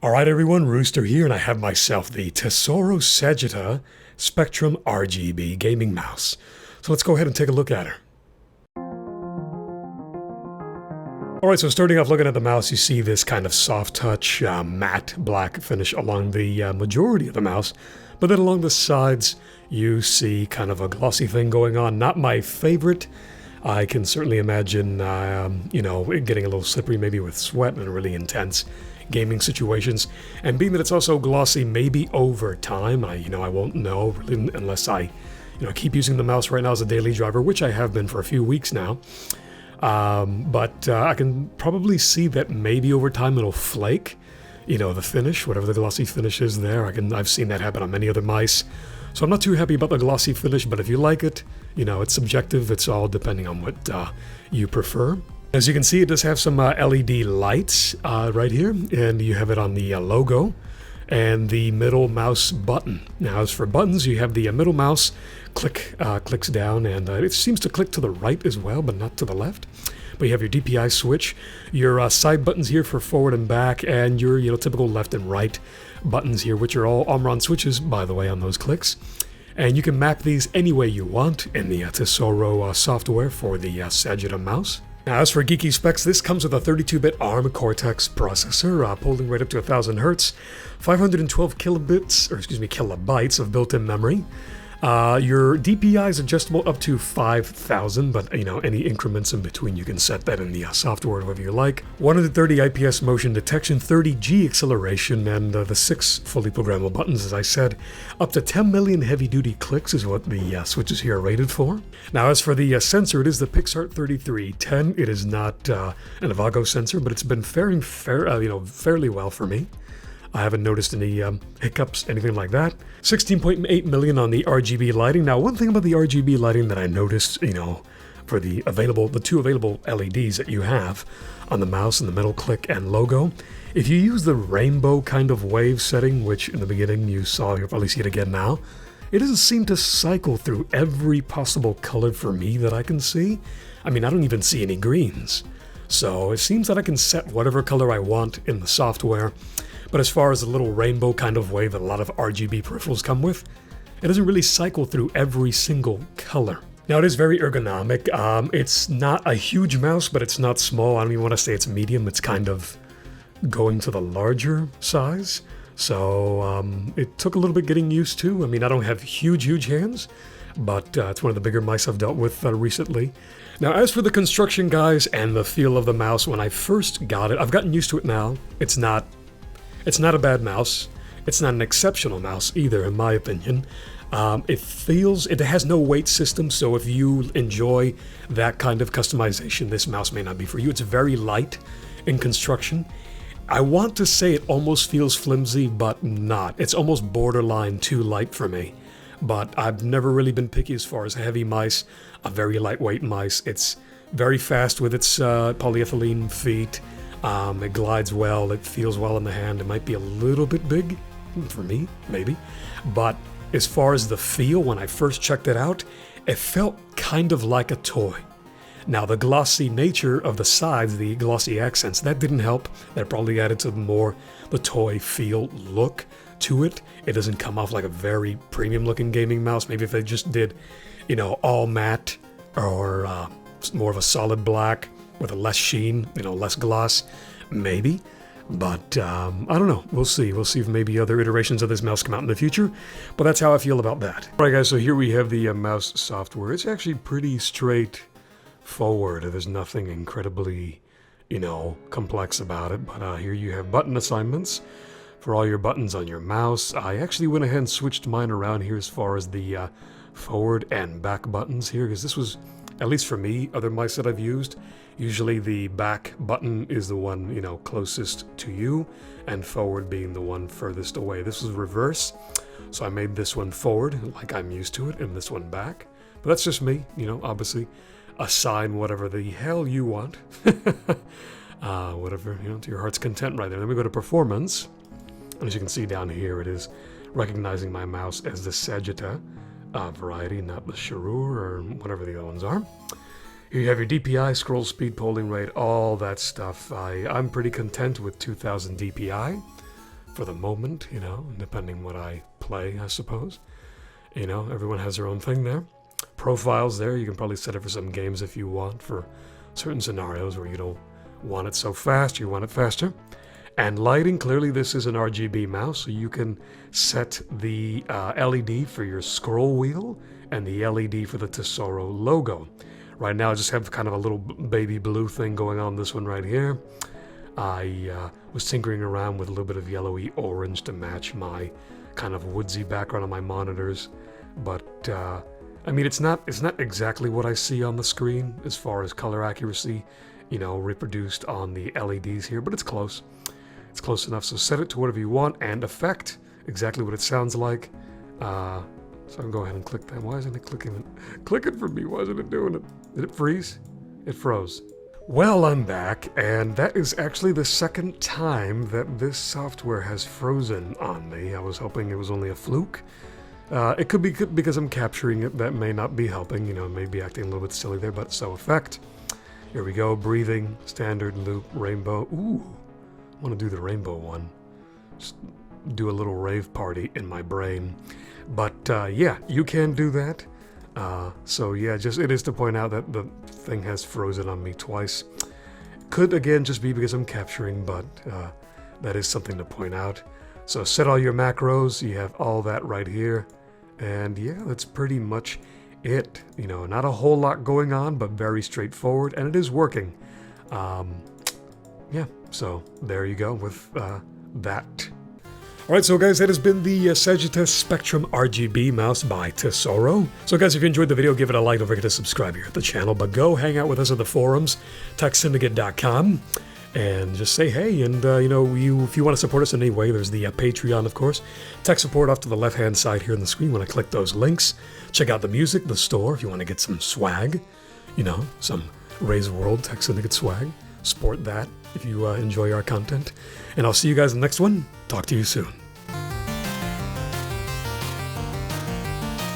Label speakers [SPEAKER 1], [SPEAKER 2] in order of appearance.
[SPEAKER 1] Alright everyone, Rooster here, and I have myself the Tesoro Sagitta Spectrum RGB gaming mouse. So let's go ahead and take a look at her. Alright, so starting off looking at the mouse, you see this kind of soft touch, matte black finish along the majority of the mouse. But then along the sides, you see kind of a glossy thing going on. Not my favorite. I can certainly imagine, it getting a little slippery, maybe with sweat and really intense gaming situations. And being that it's also glossy, maybe over time, I won't know really unless I, keep using the mouse right now as a daily driver, which I have been for a few weeks now. But I can probably see that maybe over time it'll flake, the finish, whatever the glossy finish is there. I've seen that happen on many other mice. So I'm not too happy about the glossy finish, but if you like it, it's subjective. It's all depending on what you prefer. As you can see, it does have some LED lights right here, and you have it on the logo and the middle mouse button. Now, as for buttons, you have the middle mouse clicks down, and it seems to click to the right as well, but not to the left. But you have your DPI switch, your side buttons here for forward and back, and your typical left and right buttons here, which are all Omron switches, by the way, on those clicks. And you can map these any way you want in the Tesoro software for the Sagitta mouse. Now, as for geeky specs, this comes with a 32-bit ARM Cortex processor, pulling right up to 1000 Hz, 512 kilobytes of built-in memory. Your DPI is adjustable up to 5000, but any increments in between, you can set that in the software however you like. 130 IPS motion detection, 30 G acceleration, and the 6 fully programmable buttons, as I said. Up to 10 million heavy-duty clicks is what the switches here are rated for. Now, as for the sensor, it is the Pixart 3310. It is not an Avago sensor, but it's been faring fairly well for me. I haven't noticed any hiccups, anything like that. 16.8 million on the RGB lighting. Now, one thing about the RGB lighting that I noticed, for the two available LEDs that you have on the mouse in the middle click and logo, if you use the rainbow kind of wave setting, which in the beginning you saw, you'll probably see it again now, it doesn't seem to cycle through every possible color for me that I can see. I mean, I don't even see any greens. So it seems that I can set whatever color I want in the software. But as far as the little rainbow kind of wave that a lot of RGB peripherals come with, it doesn't really cycle through every single color. Now, it is very ergonomic. It's not a huge mouse, but it's not small. I don't even want to say it's medium. It's kind of going to the larger size. So it took a little bit getting used to. I mean, I don't have huge hands, but it's one of the bigger mice I've dealt with recently. Now, as for the construction, guys, and the feel of the mouse, when I first got it, I've gotten used to it now. It's not a bad mouse. It's not an exceptional mouse either, in my opinion. It has no weight system, so if you enjoy that kind of customization, this mouse may not be for you. It's very light in construction. I want to say it almost feels flimsy, but not. It's almost borderline too light for me. But I've never really been picky as far as heavy mice, a very lightweight mice. It's very fast with its polyethylene feet. It glides well, it feels well in the hand. It might be a little bit big for me, maybe. But as far as the feel, when I first checked it out, it felt kind of like a toy. Now, the glossy nature of the sides, the glossy accents, that didn't help. That probably added to the toy feel look to it. It doesn't come off like a very premium looking gaming mouse. Maybe if they just did, all matte or more of a solid black, with a less sheen, less gloss, maybe. But I don't know. We'll see. We'll see if maybe other iterations of this mouse come out in the future. But that's how I feel about that. All right, guys, so here we have the mouse software. It's actually pretty straightforward. There's nothing incredibly, complex about it. But here you have button assignments for all your buttons on your mouse. I actually went ahead and switched mine around here as far as the forward and back buttons here, because this was, at least for me, other mice that I've used, usually the back button is the one, closest to you, and forward being the one furthest away. This was reverse, so I made this one forward, like I'm used to it, and this one back. But that's just me, obviously. Assign whatever the hell you want. Whatever, to your heart's content right there. Then we go to performance. And as you can see down here, it is recognizing my mouse as the Sagitta variety, not the Charur or whatever the other ones are. Here you have your DPI, scroll speed, polling rate, all that stuff. I'm pretty content with 2000 DPI. for the moment, you know, depending what I play, I suppose. You know, everyone has their own thing there. Profiles there, you can probably set it for some games if you want, for certain scenarios where you don't want it so fast, you want it faster. And lighting, clearly this is an RGB mouse, so you can set the LED for your scroll wheel and the LED for the Tesoro logo. Right now I just have kind of a little baby blue thing going on this one right here. I was tinkering around with a little bit of yellowy orange to match my kind of woodsy background on my monitors, but I mean, it's not exactly what I see on the screen as far as color accuracy, you know, reproduced on the LEDs here, but it's close. It's close enough, so set it to whatever you want and effect exactly what it sounds like. So I'll go ahead and click that. Why isn't it clicking for me? Why isn't it doing it? Did it freeze? It froze. Well, I'm back, and that is actually the second time that this software has frozen on me. I was hoping it was only a fluke. It could be because I'm capturing it. That may not be helping, you know, it may be acting a little bit silly there, but so effect. Here we go, breathing, standard, loop, rainbow. Ooh, I want to do the rainbow one. Just do a little rave party in my brain. But yeah, you can do that. So yeah, it is to point out that the thing has frozen on me twice. Could again just be because I'm capturing, but that is something to point out. So set all your macros, you have all that right here. And yeah, that's pretty much it. You know, not a whole lot going on, but very straightforward, and it is working. Yeah, so there you go with that. Alright, so guys, that has been the Sagitta Spectrum RGB mouse by Tesoro. So guys, if you enjoyed the video, give it a like. Don't forget to subscribe here at the channel, but go hang out with us at the forums, techsyndicate.com, and just say hey. And you know, if you want to support us in any way, there's the Patreon, of course. Tech support off to the left-hand side here on the screen when I click those links. Check out the music, the store, if you want to get some swag, you know, some Ray's World Tech Syndicate swag. Sport that if you enjoy our content. And I'll see you guys in the next one. Talk to you soon.